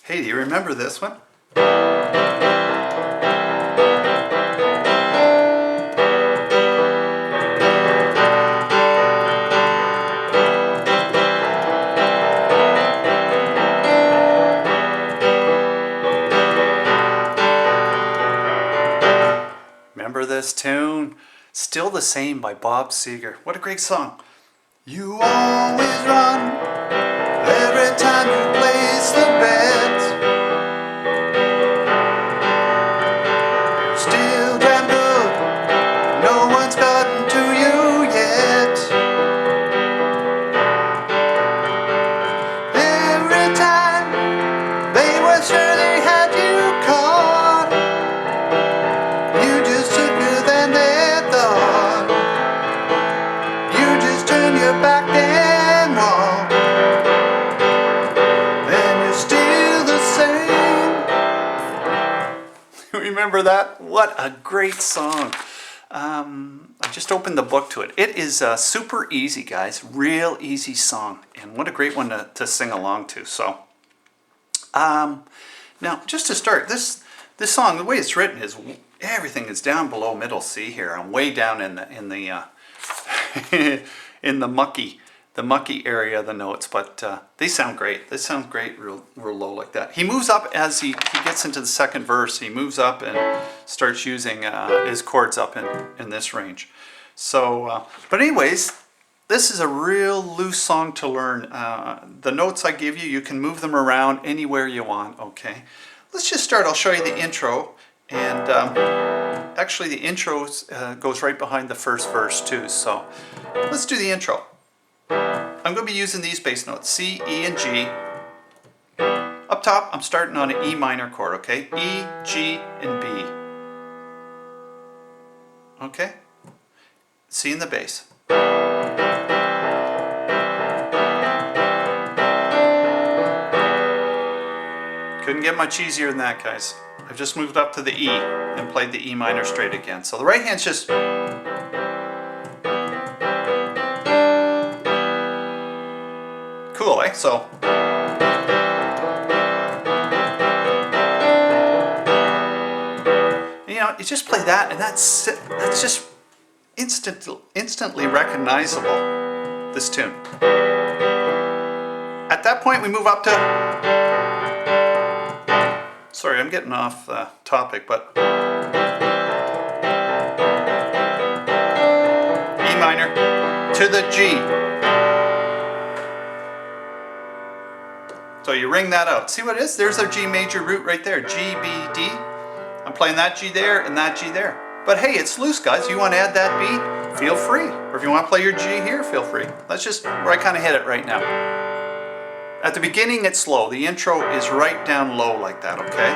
Hey, do you remember this one? Remember this tune? Still the Same by Bob Seger. What a great song. You always run every time you place the bet. Still damn good, no one's gotten to you yet. Every time they were sure they had you caught, you just took more than they thought. You just turned your back and walked. Then you're still the same. Remember that? What a great song. I just opened the book to it. It is super easy, guys. Real easy song. And what a great one to sing along to. So, now, just to start, this song, the way it's written is everything is down below middle C here. I'm way down in the in the mucky area of the notes, but they sound great. This sounds great real low like that. He moves up as he gets into the second verse. He moves up and starts using his chords up in this range. So, but anyways, this is a real loose song to learn. The notes I give you, you can move them around anywhere you want, okay? Let's just start. I'll show you the intro. And actually the intro goes right behind the first verse too. So let's do the intro. I'm going to be using these bass notes, C, E, and G. Up top, I'm starting on an E minor chord, okay? E, G, and B. Okay? C in the bass. Couldn't get much easier than that, guys. I've just moved up to the E and played the E minor straight again. So the right hand's just... Cool, eh? So... You know, you just play that and that's just instantly recognizable, this tune. At that point we move up to... Sorry, I'm getting off topic, but E minor to the G. So you ring that out. See what it is? There's our G major root right there. G, B, D. I'm playing that G there and that G there. But hey, it's loose, guys. You want to add that B? Feel free. Or if you want to play your G here, feel free. That's just where I kind of hit it right now. At the beginning, it's low. The intro is right down low like that, okay?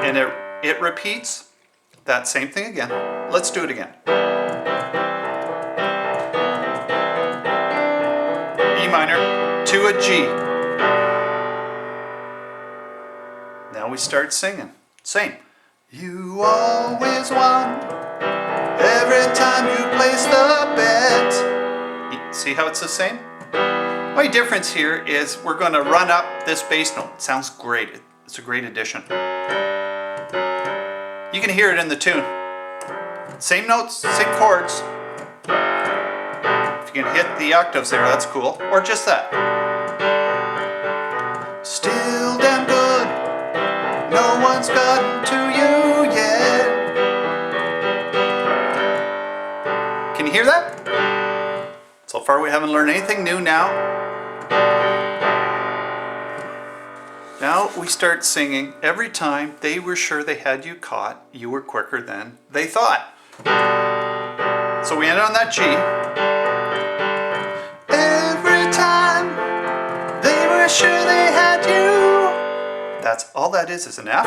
And it repeats that same thing again. Let's do it again. E minor to a G. Now we start singing. Same. You always won every time you place the bet. See how it's the same? My difference here is we're going to run up this bass note. It sounds great. It's a great addition. You can hear it in the tune. Same notes, same chords. If you can hit the octaves there, that's cool. Or just that. Still damn good. No one's gotten to you yet. Can you hear that? So far we haven't learned anything new now. Now we start singing. Every time they were sure they had you caught, you were quicker than they thought. So we end on that G. Every time they were sure they had you. That's all that is an F.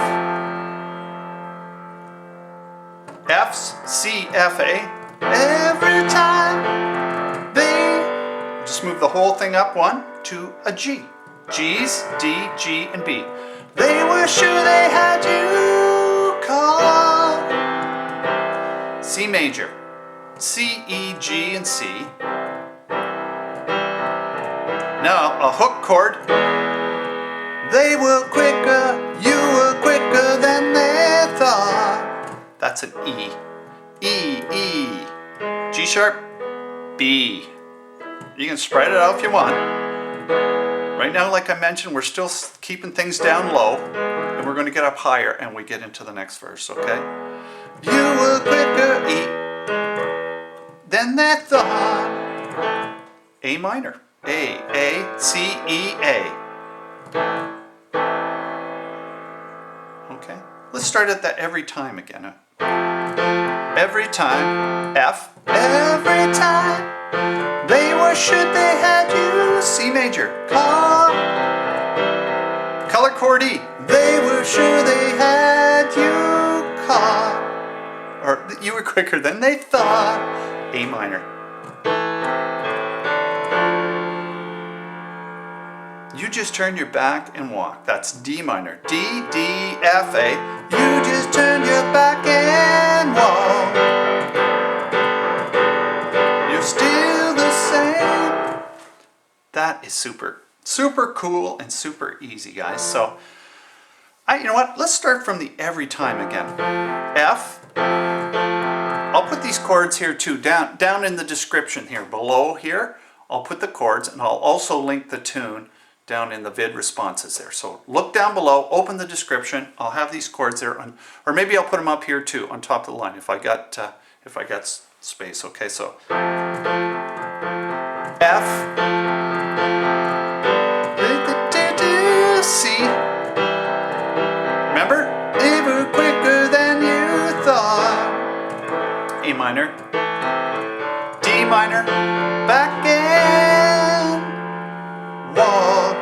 F's, C, F, A. Every time they... Just move the whole thing up one to a G. G's, D, G, and B. They were sure they had you caught. C major. C, E, G, and C. Now a hook chord. They were quicker, you were quicker than they thought. That's an E. E, E. G sharp, B. You can spread it out if you want. Right now, like I mentioned, we're still keeping things down low, and we're going to get up higher and we get into the next verse, okay? You were quicker, E, than they thought. A minor. A, C, E, A. Okay, let's start at that every time again. Every time, F. Every time they were should they had you. C major. Color chord E. They were sure they had you caught. Or you were quicker than they thought. A minor. You just turn your back and walk. That's D minor. D, D, F, A. You just turn your back and walk. You're still the same. That is super cool and super easy, guys. So, you know what? Let's start from the every time again. F. I'll put these chords here too, down in the description here, below here. I'll put the chords, and I'll also link the tune down in the vid responses there. So look down below, open the description. I'll have these chords there, or maybe I'll put them up here too, on top of the line if I got space. Okay, so F, C. Remember, they were quicker than you thought. A minor, D minor, back and walk.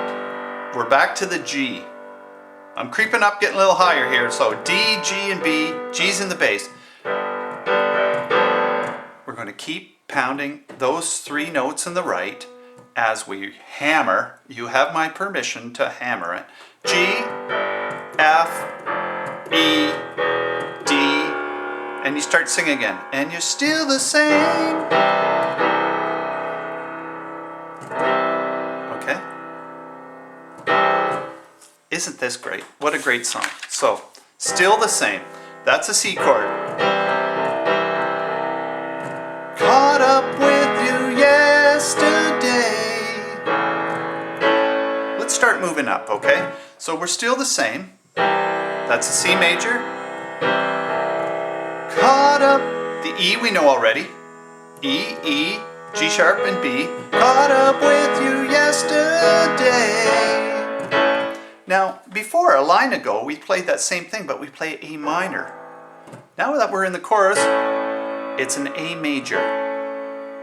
We're back to the G. I'm creeping up, getting a little higher here. So D, G, and B. G's in the bass. We're going to keep pounding those three notes in the right as we hammer. You have my permission to hammer it. G, F, E, D, and you start singing again. And you're still the same. Isn't this great? What a great song. So, still the same. That's a C chord. Caught up with you yesterday. Let's start moving up, okay? So we're still the same. That's a C major. Caught up. The E we know already. E, E, G sharp, and B. Caught up with you yesterday. Now, before, a line ago, we played that same thing, but we play A minor. Now that we're in the chorus, it's an A major,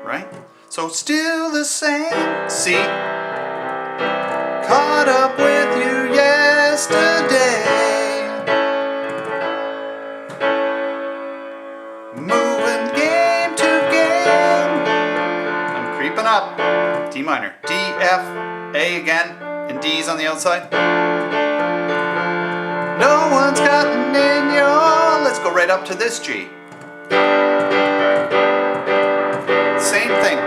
right? So, still the same, C. Caught up with you yesterday. Moving game to game. I'm creeping up. D minor, D, F, A again, and D's on the outside. No one's gotten in your... Let's go right up to this G. Same thing.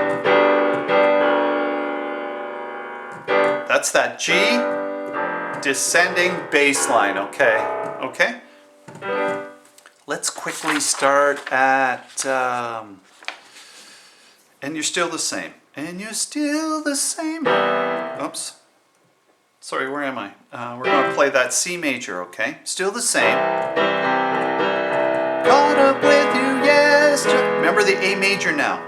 That's that G descending bass line, okay? Okay? Let's quickly start at... and you're still the same. And you're still the same. Oops. Sorry, where am I? We're going to play that C major, okay? Still the same. Caught up with you yesterday. Remember the A major now.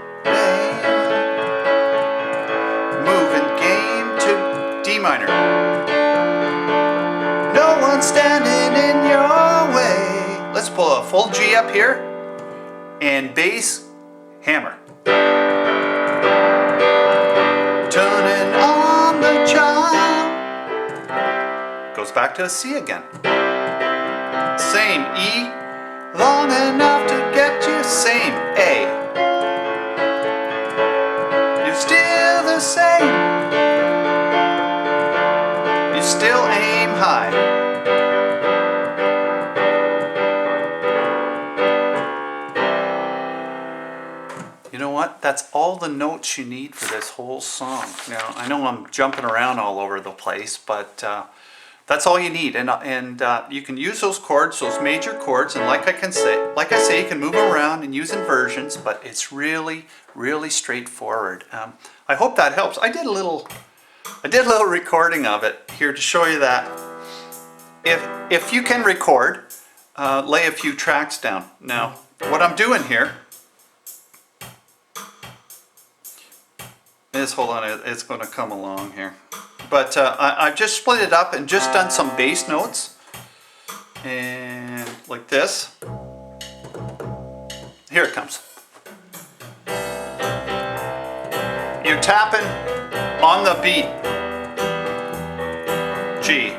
Moving game to D minor. No one's standing in your way. Let's pull a full G up here. And bass, hammer. Turning on the child. Goes back to a C again. Same E, long enough to get you. Same A. You're still the same. You still aim high. You know what? That's all the notes you need for this whole song. Now, I know I'm jumping around all over the place, but That's all you need, and you can use those chords, those major chords, and like I say, you can move them around and use inversions, but it's really, really straightforward. I hope that helps. I did a little recording of it here to show you that if you can record, lay a few tracks down. Now, what I'm doing here is, hold on, it's going to come along here. But I've just split it up and just done some bass notes, and like this. Here it comes. You're tapping on the beat, G.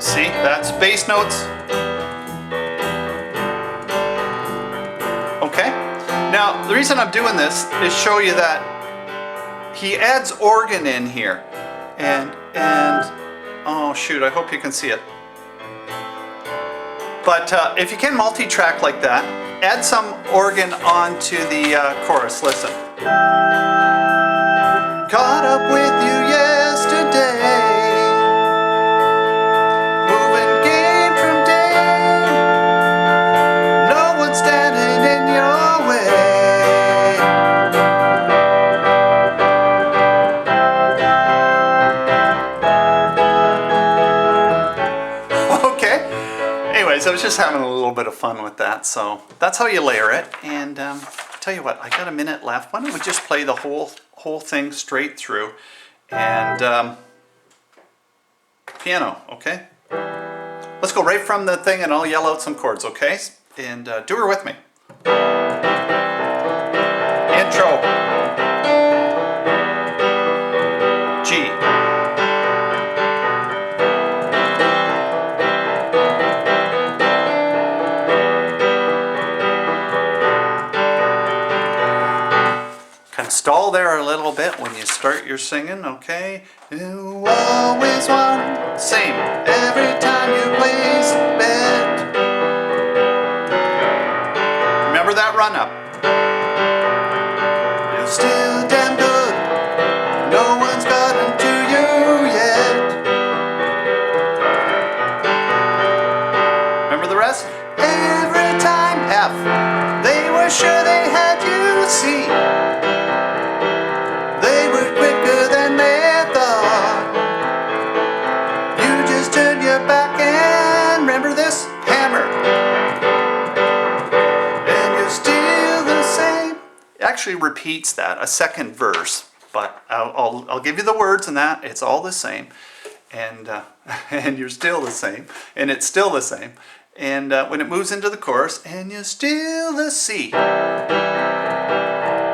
See, that's bass notes. Okay. Now, the reason I'm doing this is show you that he adds organ in here, and oh shoot, I hope you can see it. But if you can multi-track like that, add some organ onto the chorus. Listen. Caught up with you yesterday, moving game from day, no one's standing in your way. Okay. Anyways, I was just having a little bit of fun with that, so that's how you layer it. And tell you what, I got a minute left. Why don't we just play the whole thing straight through, and piano, okay? Let's go right from the thing, and I'll yell out some chords, okay? And do her with me. Intro. G. Kind of stall there a little bit when you start your singing, okay? You always want same every time you place a bet. Remember that run up. You're still damn good. No one's gotten to you yet. Remember the rest? Every time F. They were sure they had you C. They were quicker than they thought. You just turned your back and remember this? Hammer. And you're still the same. It actually repeats that, a second verse, but I'll give you the words and that. It's all the same. And, and you're still the same. And it's still the same. And when it moves into the chorus, and you're still the C.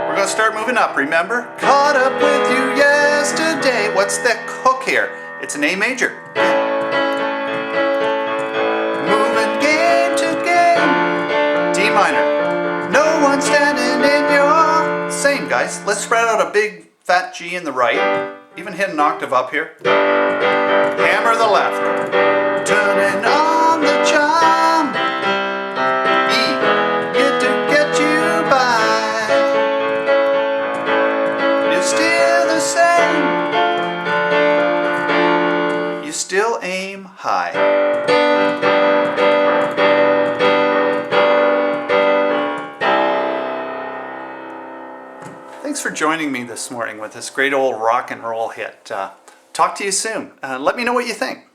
We're going to start moving up, remember? Caught up with you yesterday. What's the hook here? It's an A major. Moving game to game. D minor. No one's standing in your... Same, guys. Let's spread out a big fat G in the right. Even hit an octave up here. Hammer the left. Turning on the charm. E. Get to get you by. Still the same. You still aim high. Thanks for joining me this morning with this great old rock and roll hit. Talk to you soon. Let me know what you think.